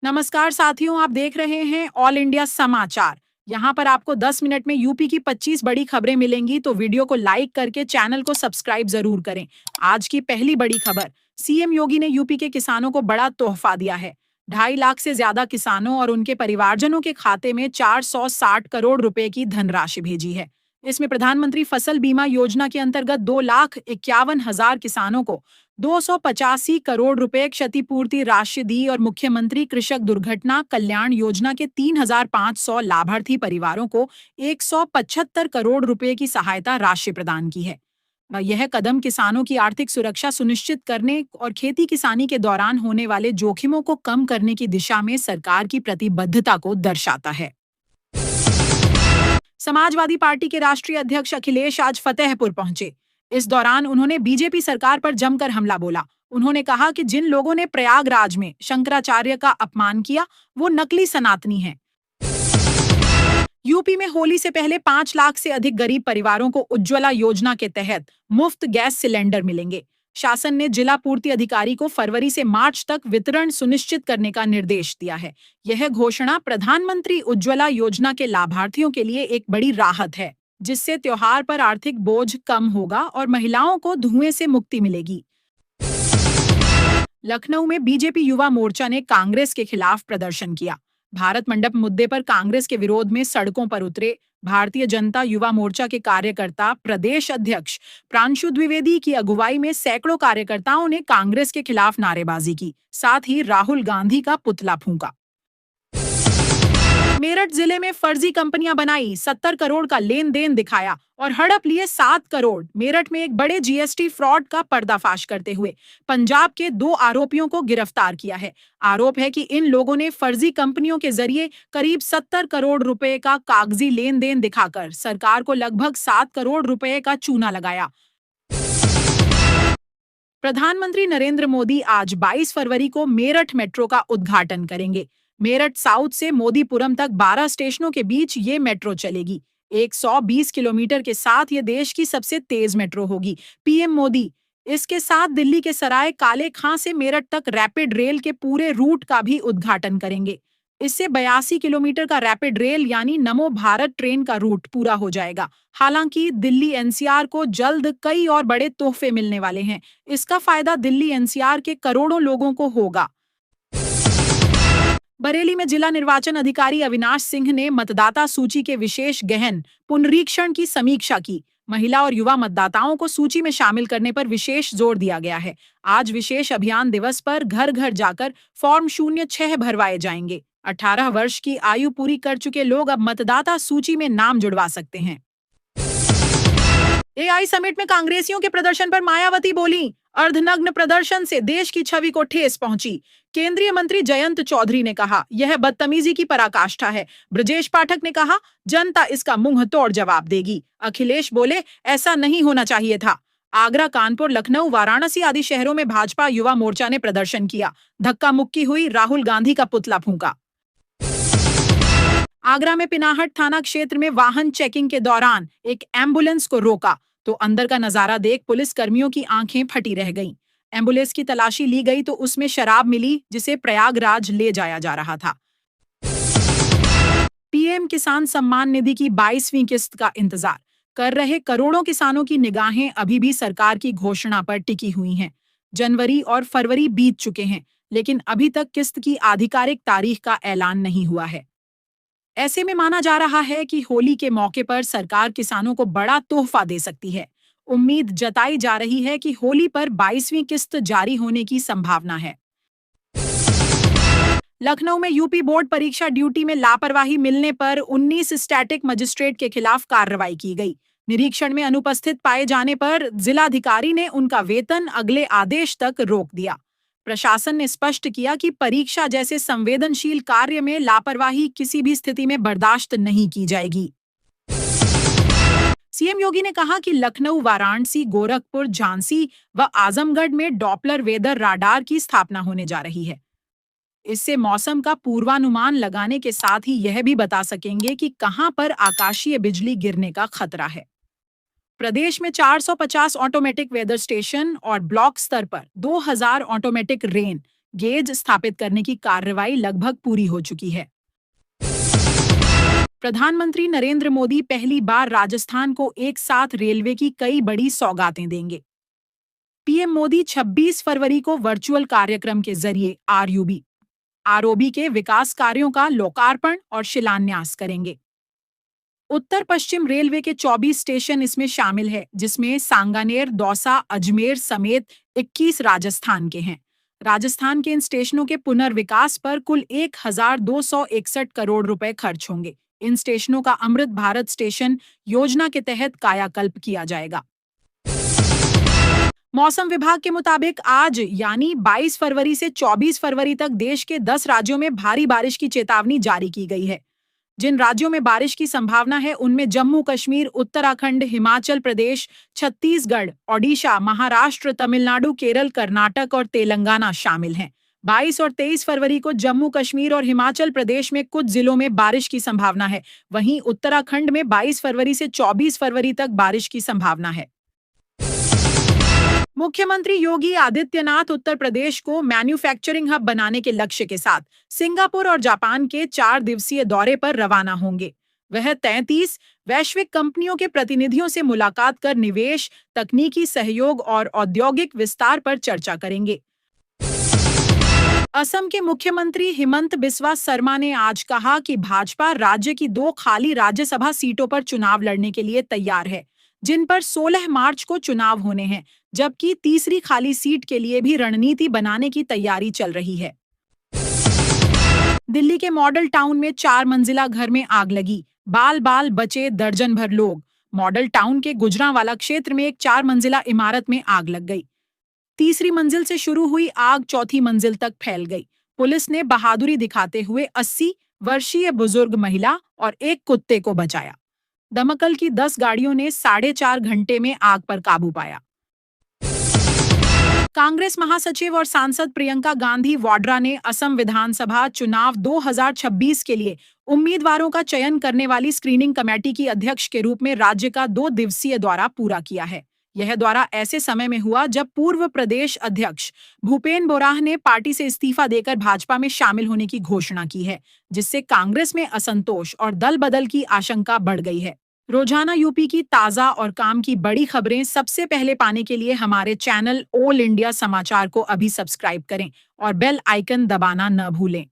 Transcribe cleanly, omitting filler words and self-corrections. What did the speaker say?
नमस्कार साथियों, आप देख रहे हैं ऑल इंडिया समाचार। यहाँ पर आपको 10 मिनट में यूपी की 25 बड़ी खबरें मिलेंगी, तो वीडियो को लाइक करके चैनल को सब्सक्राइब जरूर करें। आज की पहली बड़ी खबर, सीएम योगी ने यूपी के किसानों को बड़ा तोहफा दिया है। 2.5 लाख से ज्यादा किसानों और उनके परिवारजनों के खाते में 460 करोड़ रुपए की धनराशि भेजी है। इसमें प्रधानमंत्री फसल बीमा योजना के अंतर्गत 2,51,000 किसानों को 285 करोड़ रुपए क्षतिपूर्ति राशि दी और मुख्यमंत्री कृषक दुर्घटना कल्याण योजना के 3,500 लाभार्थी परिवारों को 175 करोड़ रुपए की सहायता राशि प्रदान की है। यह कदम किसानों की आर्थिक सुरक्षा सुनिश्चित करने और खेती किसानी के दौरान होने वाले जोखिमों को कम करने की दिशा में सरकार की प्रतिबद्धता को दर्शाता है। समाजवादी पार्टी के राष्ट्रीय अध्यक्ष अखिलेश आज फतेहपुर पहुंचे। इस दौरान उन्होंने बीजेपी सरकार पर जमकर हमला बोला। उन्होंने कहा कि जिन लोगों ने प्रयागराज में शंकराचार्य का अपमान किया, वो नकली सनातनी हैं। यूपी में होली से पहले 5 लाख से अधिक गरीब परिवारों को उज्ज्वला योजना के तहत मुफ्त गैस सिलेंडर मिलेंगे। शासन ने जिला पूर्ति अधिकारी को फरवरी से मार्च तक वितरण सुनिश्चित करने का निर्देश दिया है। यह घोषणा प्रधानमंत्री उज्ज्वला योजना के लाभार्थियों के लिए एक बड़ी राहत है, जिससे त्योहार पर आर्थिक बोझ कम होगा और महिलाओं को धुएं से मुक्ति मिलेगी। लखनऊ में बीजेपी युवा मोर्चा ने कांग्रेस के खिलाफ प्रदर्शन किया। भारत मंडप मुद्दे पर कांग्रेस के विरोध में सड़कों पर उतरे भारतीय जनता युवा मोर्चा के कार्यकर्ता प्रदेश अध्यक्ष प्रांशु द्विवेदी की अगुवाई में सैकड़ों कार्यकर्ताओं ने कांग्रेस के खिलाफ नारेबाजी की, साथ ही राहुल गांधी का पुतला फूंका। मेरठ जिले में फर्जी कंपनियां बनाई, 70 करोड़ का लेन देन दिखाया और हड़प लिए 7 करोड़। मेरठ में एक बड़े जीएसटी फ्रॉड का पर्दाफाश करते हुए पंजाब के 2 आरोपियों को गिरफ्तार किया है। आरोप है कि इन लोगों ने फर्जी कंपनियों के जरिए करीब 70 करोड़ रुपए का कागजी लेन देन दिखाकर सरकार को लगभग 7 करोड़ रुपए का चूना लगाया। प्रधानमंत्री नरेंद्र मोदी आज 22 फरवरी को मेरठ मेट्रो का उद्घाटन करेंगे। मेरठ साउथ से मोदीपुरम तक 12 स्टेशनों के बीच ये मेट्रो चलेगी। 120 किलोमीटर के साथ ये देश की सबसे तेज मेट्रो होगी। पीएम मोदी इसके साथ दिल्ली के सराय काले खां से मेरठ तक रैपिड रेल के पूरे रूट का भी उद्घाटन करेंगे। इससे 82 किलोमीटर का रैपिड रेल यानी नमो भारत ट्रेन का रूट पूरा हो जाएगा। हालांकि दिल्ली एनसीआर को जल्द कई और बड़े तोहफे मिलने वाले हैं। इसका फायदा दिल्ली एनसीआर के करोड़ों लोगों को होगा। बरेली में जिला निर्वाचन अधिकारी अविनाश सिंह ने मतदाता सूची के विशेष गहन पुनरीक्षण की समीक्षा की। महिला और युवा मतदाताओं को सूची में शामिल करने पर विशेष जोर दिया गया है। आज विशेष अभियान दिवस पर घर घर जाकर फॉर्म 06 भरवाए जाएंगे। 18 वर्ष की आयु पूरी कर चुके लोग अब मतदाता सूची में नाम जुड़वा सकते हैं। एआई समिट में कांग्रेसियों के प्रदर्शन पर मायावती बोली, अर्धनग्न प्रदर्शन से देश की छवि को ठेस पहुंची। केंद्रीय मंत्री जयंत चौधरी ने कहा, यह बदतमीजी की पराकाष्ठा है। ब्रजेश पाठक ने कहा, जनता इसका मुंह तोड़ जवाब देगी। अखिलेश बोले, ऐसा नहीं होना चाहिए था। आगरा, कानपुर, लखनऊ, वाराणसी आदि शहरों में भाजपा युवा मोर्चा ने प्रदर्शन किया। धक्का मुक्की हुई, राहुल गांधी का पुतला फूंका। आगरा में पिनाहट थाना क्षेत्र में वाहन चेकिंग के दौरान एक एम्बुलेंस को रोका तो अंदर का नजारा देख पुलिस कर्मियों की आंखें फटी रह गईं। एम्बुलेंस की तलाशी ली गई तो उसमें शराब मिली, जिसे प्रयागराज ले जाया जा रहा था। पीएम किसान सम्मान निधि की 22वीं किस्त का इंतजार कर रहे करोड़ों किसानों की निगाहें अभी भी सरकार की घोषणा पर टिकी हुई हैं। जनवरी और फरवरी बीत चुके हैं, लेकिन अभी तक किस्त की आधिकारिक तारीख का ऐलान नहीं हुआ है। ऐसे में माना जा रहा है कि होली के मौके पर सरकार किसानों को बड़ा तोहफा दे सकती है। उम्मीद जताई जा रही है कि होली पर 22वीं किस्त जारी होने की संभावना है। लखनऊ में यूपी बोर्ड परीक्षा ड्यूटी में लापरवाही मिलने पर 19 स्टैटिक मजिस्ट्रेट के खिलाफ कार्रवाई की गई। निरीक्षण में अनुपस्थित पाए जाने पर जिलाधिकारी ने उनका वेतन अगले आदेश तक रोक दिया। प्रशासन ने स्पष्ट किया कि परीक्षा जैसे संवेदनशील कार्य में लापरवाही किसी भी स्थिति में बर्दाश्त नहीं की जाएगी। सीएम योगी ने कहा कि लखनऊ, वाराणसी, गोरखपुर, झांसी व आजमगढ़ में डॉपलर वेदर राडार की स्थापना होने जा रही है। इससे मौसम का पूर्वानुमान लगाने के साथ ही यह भी बता सकेंगे कि कहां पर आकाशीय बिजली गिरने का खतरा है। प्रदेश में 450 ऑटोमेटिक वेदर स्टेशन और ब्लॉक स्तर पर 2000 ऑटोमेटिक रेन गेज स्थापित करने की कार्रवाई लगभग पूरी हो चुकी है। प्रधानमंत्री नरेंद्र मोदी पहली बार राजस्थान को एक साथ रेलवे की कई बड़ी सौगातें देंगे। पीएम मोदी 26 फरवरी को वर्चुअल कार्यक्रम के जरिए आरओबी के विकास कार्यों का लोकार्पण और शिलान्यास करेंगे। उत्तर पश्चिम रेलवे के 24 स्टेशन इसमें शामिल है, जिसमें सांगानेर, दौसा, अजमेर समेत 21 राजस्थान के हैं। राजस्थान के इन स्टेशनों के पुनर्विकास पर कुल 1,261 करोड़ रुपए खर्च होंगे। इन स्टेशनों का अमृत भारत स्टेशन योजना के तहत कायाकल्प किया जाएगा। मौसम विभाग के मुताबिक आज यानी 22 फरवरी से 24 फरवरी तक देश के 10 राज्यों में भारी बारिश की चेतावनी जारी की गई है। जिन राज्यों में बारिश की संभावना है उनमें जम्मू कश्मीर, उत्तराखंड, हिमाचल प्रदेश, छत्तीसगढ़, ओडिशा, महाराष्ट्र, तमिलनाडु, केरल, कर्नाटक और तेलंगाना शामिल हैं। 22 और 23 फरवरी को जम्मू कश्मीर और हिमाचल प्रदेश में कुछ जिलों में बारिश की संभावना है। वहीं उत्तराखंड में 22 फरवरी से 24 फरवरी तक बारिश की संभावना है। मुख्यमंत्री योगी आदित्यनाथ उत्तर प्रदेश को मैन्युफैक्चरिंग हब बनाने के लक्ष्य के साथ सिंगापुर और जापान के 4 दिवसीय दौरे पर रवाना होंगे। वह 33 वैश्विक कंपनियों के प्रतिनिधियों से मुलाकात कर निवेश, तकनीकी सहयोग और औद्योगिक विस्तार पर चर्चा करेंगे। असम के मुख्यमंत्री हिमंत बिस्वा शर्मा ने आज कहा कि भाजपा राज्य की 2 खाली राज्यसभा सीटों पर चुनाव लड़ने के लिए तैयार है, जिन पर 16 मार्च को चुनाव होने हैं, जबकि तीसरी खाली सीट के लिए भी रणनीति बनाने की तैयारी चल रही है। दिल्ली के मॉडल टाउन में 4 मंजिला घर में आग लगी, बाल बाल बचे दर्जन भर लोग। मॉडल टाउन के गुजरांवाला क्षेत्र में एक 4 मंजिला इमारत में आग लग गई। तीसरी मंजिल से शुरू हुई आग चौथी मंजिल तक फैल गई। पुलिस ने बहादुरी दिखाते हुए 80 वर्षीय बुजुर्ग महिला और एक कुत्ते को बचाया। दमकल की 10 गाड़ियों ने 4.5 घंटे में आग पर काबू पाया। कांग्रेस महासचिव और सांसद प्रियंका गांधी वाड्रा ने असम विधानसभा चुनाव 2026 के लिए उम्मीदवारों का चयन करने वाली स्क्रीनिंग कमेटी की अध्यक्ष के रूप में राज्य का 2 दिवसीय दौरा पूरा किया है। यह दौरा ऐसे समय में हुआ जब पूर्व प्रदेश अध्यक्ष भूपेन बोराह ने पार्टी से इस्तीफा देकर भाजपा में शामिल होने की घोषणा की है, जिससे कांग्रेस में असंतोष और दल बदल की आशंका बढ़ गई है। रोजाना यूपी की ताजा और काम की बड़ी खबरें सबसे पहले पाने के लिए हमारे चैनल ऑल इंडिया समाचार को अभी सब्सक्राइब करें और बेल आइकन दबाना न भूलें।